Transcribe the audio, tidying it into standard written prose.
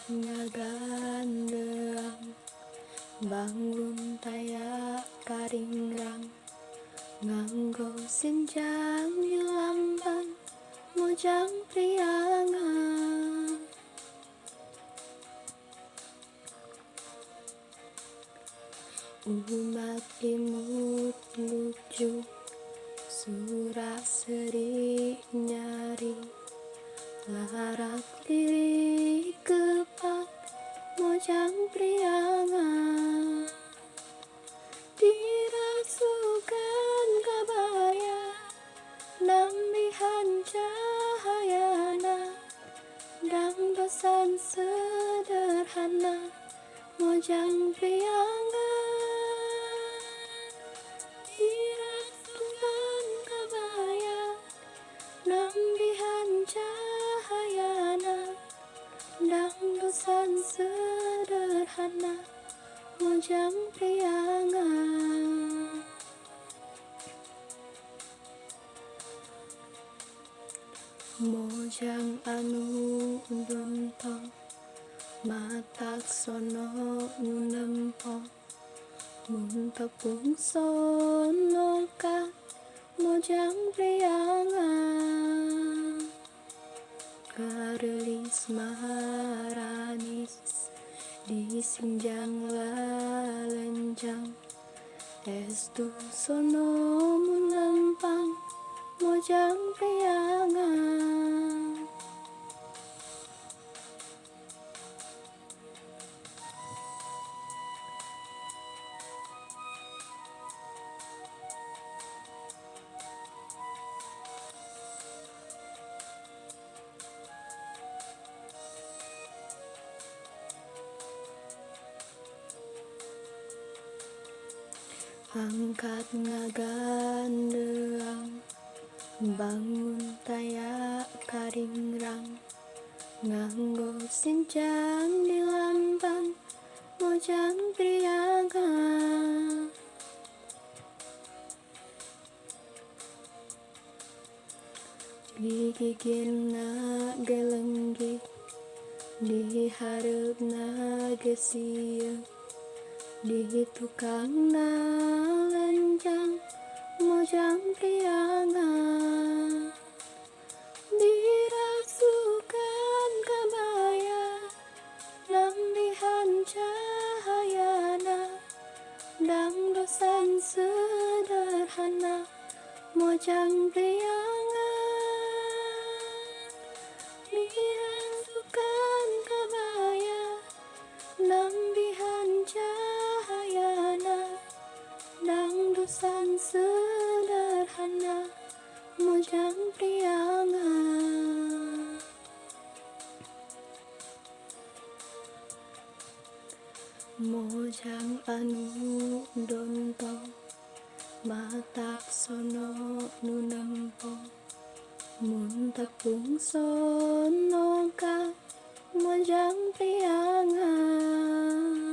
ngagandeang bangun taya karingrang nganggo senjang di lamban mojang priangan umat imut lucu surat seri nyari larak lirik kepak mojang priangan dirasukan kabaya nambihan cahayana dang dosan sederhana mojang priangan dirasukan kabaya nambihan cahayana dang dosan sederhana mojang priangan mojang anu dontong matak sono nunempong mun tepung sono ka mojang priangan karelis maharanis di sinjang lalenjang estu sono mulempang mojang priangan angkat ngagandeang bangun taya karingrang nganggo senjang di lambang mojang priangan digigirna gelenggih diharapna gesieu di tukangna lenjang mojang priangan dirasukan kabaya nambihan cahayana dang dosan sederhana mojang priangan dirasukan kabaya nambihan cahayana dang dosan sederhana mojang priangan mojang anu dontong matak sono nunempong mun tepung sono ka mojang priangan